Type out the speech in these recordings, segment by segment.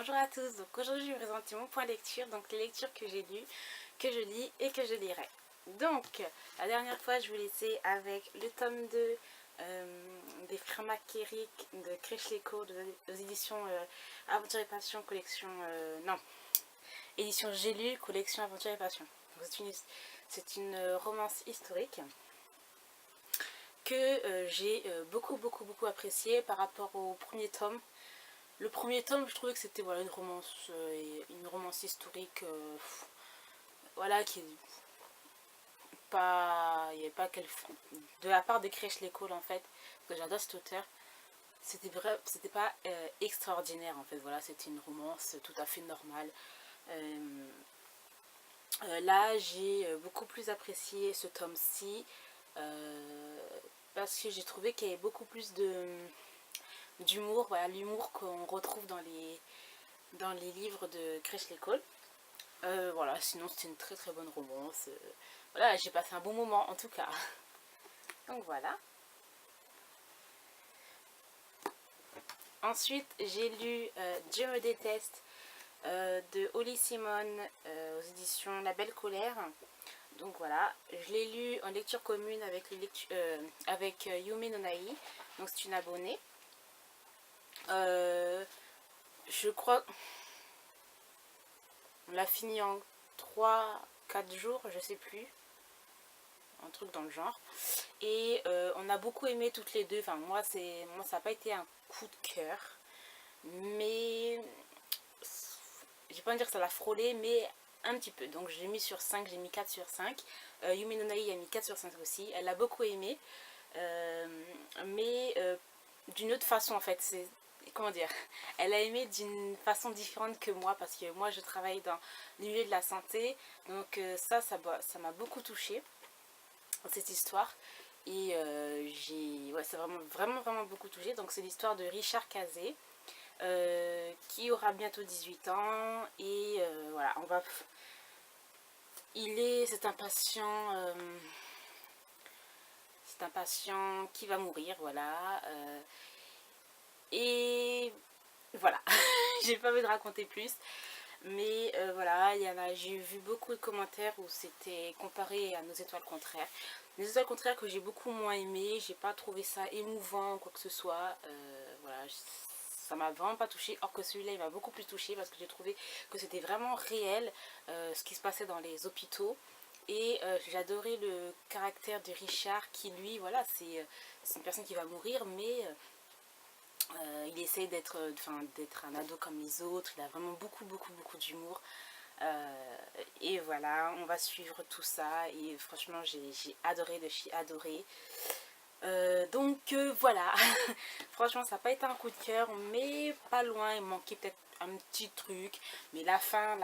Bonjour à tous, donc aujourd'hui je vais vous présenter mon point lecture, donc les lectures que j'ai lues, que je lis et que je lirai. Donc la dernière fois je vous laissais avec le tome 2 des frères McKerrick de Crèche Léco aux éditions Aventure et Passion, collection, non, édition J'ai lu, collection Aventure et Passion. C'est une romance historique que j'ai beaucoup apprécié par rapport au premier tome. Le premier tome, je trouvais que c'était voilà, une romance historique, voilà, qui pas, il n'y avait pas quel, de la part de Crèche l'école en fait, parce que j'adore cet auteur. C'était pas extraordinaire en fait, voilà, c'était une romance tout à fait normale. Là, j'ai beaucoup plus apprécié ce tome-ci parce que j'ai trouvé qu'il y avait beaucoup plus d'humour, voilà, l'humour qu'on retrouve dans les livres de Crèche l'école. Voilà, sinon c'était une très bonne romance. Voilà, j'ai passé un bon moment en tout cas. Donc voilà. Ensuite, j'ai lu Dieu me déteste de Holly Simon aux éditions La Belle Colère. Donc voilà, je l'ai lu en lecture commune avec Yume Nonai. Donc c'est une abonnée. Je crois on l'a fini en 3-4 jours, je sais plus. Un truc dans le genre. Et on a beaucoup aimé toutes les deux. Enfin, moi ça n'a pas été un coup de cœur. Mais je vais pas dire que ça l'a frôlé, mais un petit peu. Donc j'ai mis sur 5, j'ai mis 4 sur 5. Yume Nonai a mis 4 sur 5 aussi. Elle a beaucoup aimé. Mais d'une autre façon en fait. Comment dire, elle a aimé d'une façon différente que moi, parce que moi je travaille dans le milieu de la santé, donc ça m'a beaucoup touchée, cette histoire, et ça m'a vraiment beaucoup touchée. Donc c'est l'histoire de Richard Cazé, qui aura bientôt 18 ans, et voilà, c'est un patient qui va mourir, voilà, et voilà, j'ai pas envie de raconter plus, mais voilà, j'ai vu beaucoup de commentaires où c'était comparé à Nos étoiles contraires. Nos étoiles contraires que j'ai beaucoup moins aimé, j'ai pas trouvé ça émouvant ou quoi que ce soit, voilà, ça m'a vraiment pas touché, or que celui-là il m'a beaucoup plus touché parce que j'ai trouvé que c'était vraiment réel, ce qui se passait dans les hôpitaux. Et j'ai adoré le caractère de Richard qui lui, voilà, c'est une personne qui va mourir, mais il essaye d'être un ado comme les autres. Il a vraiment beaucoup d'humour. Et voilà, on va suivre tout ça. Et franchement, j'ai adoré de chez adoré. Donc voilà, franchement, ça n'a pas été un coup de cœur, mais pas loin. Il manquait peut-être un petit truc. Mais la fin,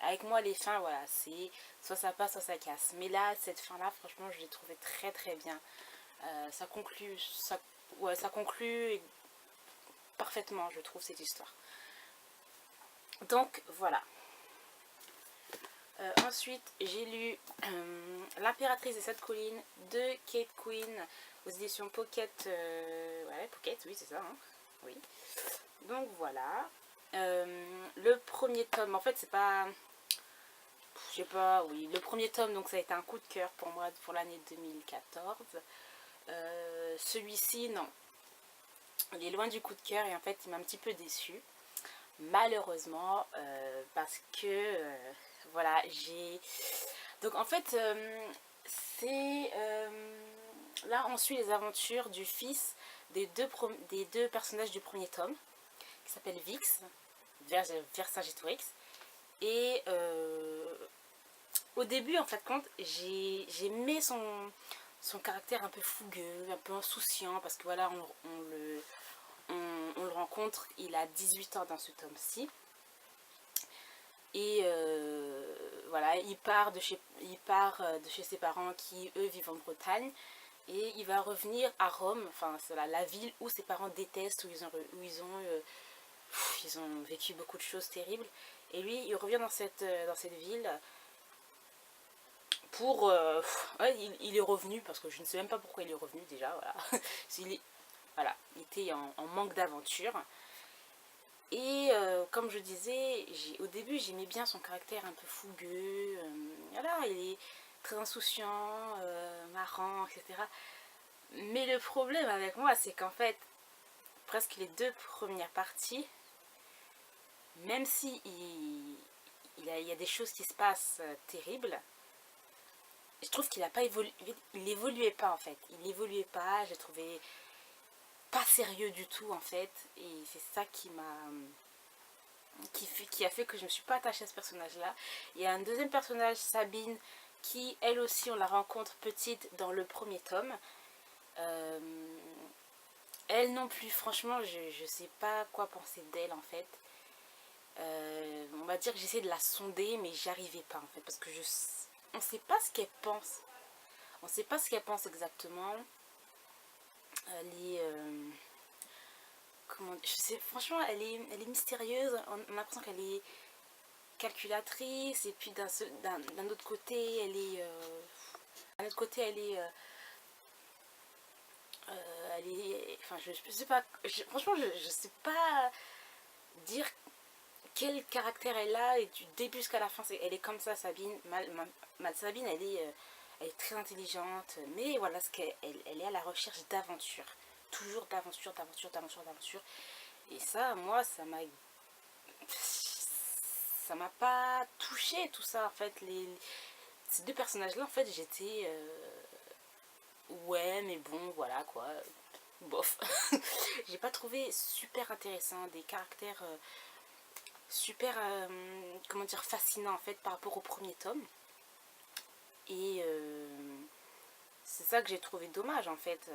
avec moi, les fins, voilà, c'est soit ça passe, soit ça casse. Mais là, cette fin-là, franchement, je l'ai trouvée très bien. Ça conclut parfaitement, je trouve, cette histoire. Donc voilà. Ensuite, j'ai lu L'impératrice des 7 collines de Kate Quinn aux éditions Pocket. Ouais, Pocket, oui, c'est ça. Hein, oui. Donc voilà. Le premier tome, en fait, c'est pas. Je sais pas, oui. Le premier tome, donc ça a été un coup de cœur pour moi pour l'année 2014. Celui-ci, non. Il est loin du coup de cœur et en fait, il m'a un petit peu déçue. Malheureusement, parce que voilà, donc en fait c'est là on suit les aventures du fils des deux personnages du premier tome, qui s'appelle Vix, Vercingétorix. Et au début, en fait, j'aimais son caractère un peu fougueux, un peu insouciant, parce que voilà, on le rencontre, il a 18 ans dans ce tome-ci. Et voilà, il part de chez ses parents qui, eux, vivent en Bretagne. Et il va revenir à Rome, enfin, c'est la ville où ses parents détestent, où ils ont vécu beaucoup de choses terribles. Et lui, il revient dans cette ville pour... ouais, il est revenu, parce que je ne sais même pas pourquoi il est revenu déjà, voilà. Voilà, il était en manque d'aventure. Et comme je disais, au début j'aimais bien son caractère un peu fougueux, voilà, il est très insouciant, marrant, etc. Mais le problème avec moi, c'est qu'en fait, presque les 2 premières parties, même si il y a des choses qui se passent terribles, je trouve qu'il a pas évolué, il évoluait pas en fait, il évoluait pas, j'ai trouvé pas sérieux du tout en fait, et c'est ça qui a fait que je ne me suis pas attachée à ce personnage là. Il y a un deuxième personnage, Sabine, qui elle aussi on la rencontre petite dans le premier tome. Euh, Elle non plus, franchement, je sais pas quoi penser d'elle en fait. On va dire que j'essaie de la sonder, mais j'y arrivais pas en fait, parce que on sait pas ce qu'elle pense. On sait pas ce qu'elle pense exactement. Elle est, comment, je sais, franchement, elle est mystérieuse. On a l'impression qu'elle est calculatrice, et puis d'un autre côté, d'un autre côté, enfin, je sais pas, franchement, je sais pas dire quel caractère elle a et du début jusqu'à la fin. Elle est comme ça, Sabine. Sabine, elle est très intelligente, mais voilà, elle est à la recherche d'aventure. Toujours d'aventure, d'aventure, d'aventure, d'aventure. Et ça, moi, ça m'a pas touché tout ça en fait. Ces 2 personnages là en fait j'étais ouais mais bon voilà quoi, bof. J'ai pas trouvé super intéressant, des caractères super comment dire fascinants en fait par rapport au premier tome. Et c'est ça que j'ai trouvé dommage en fait.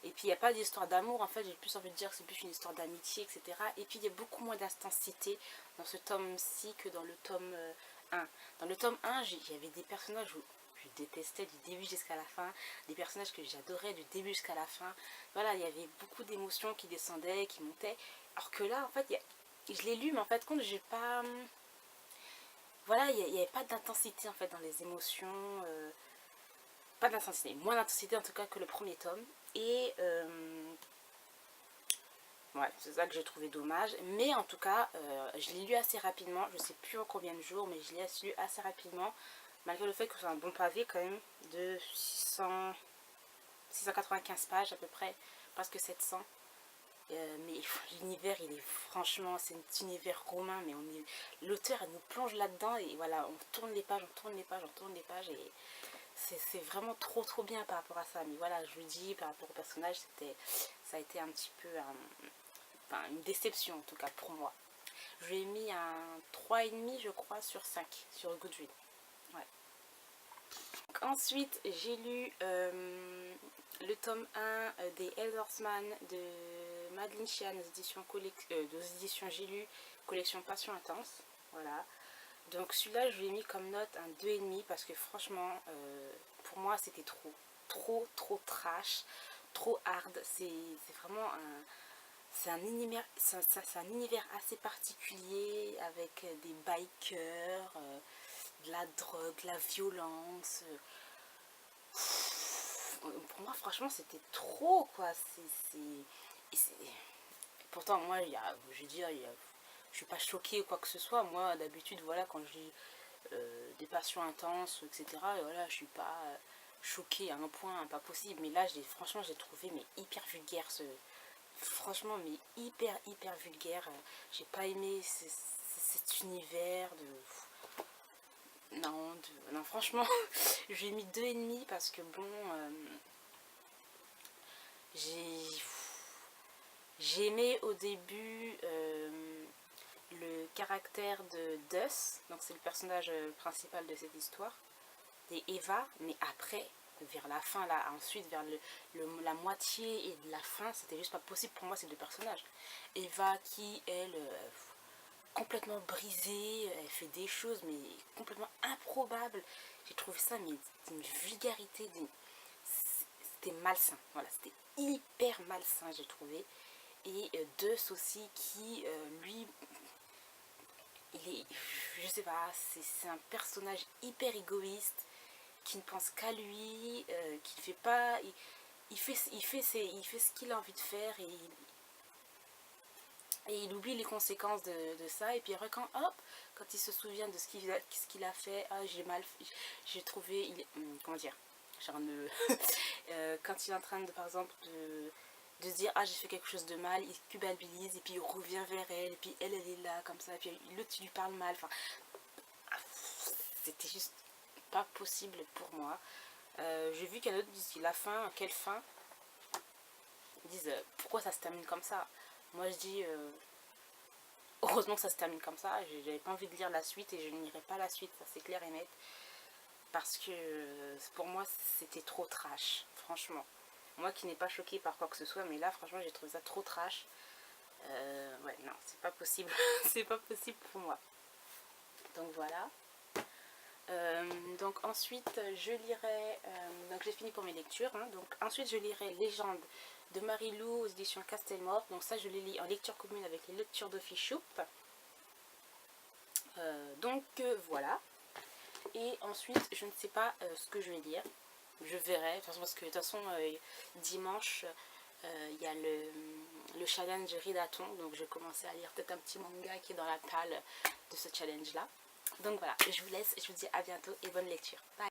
Et puis il n'y a pas d'histoire d'amour, en fait j'ai plus envie de dire que c'est plus une histoire d'amitié, etc. Et puis il y a beaucoup moins d'intensité dans ce tome-ci que dans le tome 1. Dans le tome 1, il y avait des personnages où je détestais du début jusqu'à la fin, des personnages que j'adorais du début jusqu'à la fin. Voilà, il y avait beaucoup d'émotions qui descendaient, qui montaient. Alors que là, en fait, je l'ai lu, mais en fait, compte, j'ai pas... Voilà, il n'y avait pas d'intensité en fait dans les émotions. Pas d'intensité, moins d'intensité en tout cas que le premier tome. Et ouais, c'est ça que j'ai trouvé dommage. Mais en tout cas, je l'ai lu assez rapidement. Je sais plus en combien de jours, mais je l'ai lu assez rapidement. Malgré le fait que c'est un bon pavé quand même, de 695 pages à peu près, presque 700. Mais l'univers, il est franchement, c'est un univers romain, mais l'auteur, elle nous plonge là-dedans et voilà, on tourne les pages, on tourne les pages, on tourne les pages et c'est vraiment trop trop bien par rapport à ça. Mais voilà, je vous dis, par rapport au personnage, ça a été un petit peu enfin, une déception en tout cas pour moi. Je lui ai mis un 3,5 je crois sur 5 sur Goodreads. Ouais. Ensuite, j'ai lu le tome 1 des Eldersman de Madeleine Chian aux éditions J'ai lu, collection Passion Intense. Voilà. Donc celui-là, je lui ai mis comme note un 2,5 parce que franchement, pour moi, c'était trop trash, trop hard. C'est vraiment c'est un univers assez particulier avec des bikers, de la drogue, de la violence. Pour moi, franchement, c'était trop, quoi. Pourtant, moi, je veux dire, je suis pas choquée ou quoi que ce soit. Moi, d'habitude, voilà, quand j'ai des passions intenses, etc., voilà, je suis pas choquée à un point pas possible. Mais là, franchement, j'ai trouvé mais hyper vulgaire franchement, mais hyper vulgaire. J'ai pas aimé cet univers non, franchement, j'ai mis 2,5 parce que bon, j'ai j'ai aimé au début le caractère de Dus, donc c'est le personnage principal de cette histoire, et Eva, mais après, vers la fin, là, ensuite, vers la moitié et de la fin, c'était juste pas possible pour moi ces 2 personnages. Eva qui, elle, complètement brisée, elle fait des choses, mais complètement improbables. J'ai trouvé ça, mais d'une vulgarité, c'était malsain, voilà, c'était hyper malsain, j'ai trouvé. Et Deus aussi, qui, lui, il est, je sais pas, c'est un personnage hyper égoïste, qui ne pense qu'à lui, qui ne fait pas... il fait ce qu'il a envie de faire et Et il oublie les conséquences de ça. Et puis après, quand il se souvient de ce qu'il a fait, ah, j'ai trouvé, comment dire, genre quand il est en train de, par exemple, de se dire, ah, j'ai fait quelque chose de mal, il culpabilise, et puis il revient vers elle, et puis elle est là, comme ça, et puis l'autre, tu lui parles mal, enfin, c'était juste pas possible pour moi. J'ai vu qu'il y en a d'autres qui disent, la fin, quelle fin? Ils disent, pourquoi ça se termine comme ça? Moi, je dis, heureusement que ça se termine comme ça. J'avais pas envie de lire la suite et je n'irai pas la suite, ça c'est clair et net. Parce que pour moi, c'était trop trash, franchement. Moi qui n'ai pas choqué par quoi que ce soit, mais là, franchement, j'ai trouvé ça trop trash. Ouais, non, c'est pas possible. C'est pas possible pour moi. Donc voilà. Donc ensuite, je lirai... donc j'ai fini pour mes lectures. Hein, donc ensuite, je lirai Légende de Marie-Lou aux éditions Castelmore. Donc ça, je les lis en lecture commune avec les lectures de Fichoup. Donc voilà. Et ensuite, je ne sais pas ce que je vais lire. Je verrai. Parce que de toute façon, dimanche, il y a le challenge Ridaton. Donc je vais commencer à lire peut-être un petit manga qui est dans la palle de ce challenge-là. Donc voilà, je vous laisse. Je vous dis à bientôt et bonne lecture. Bye.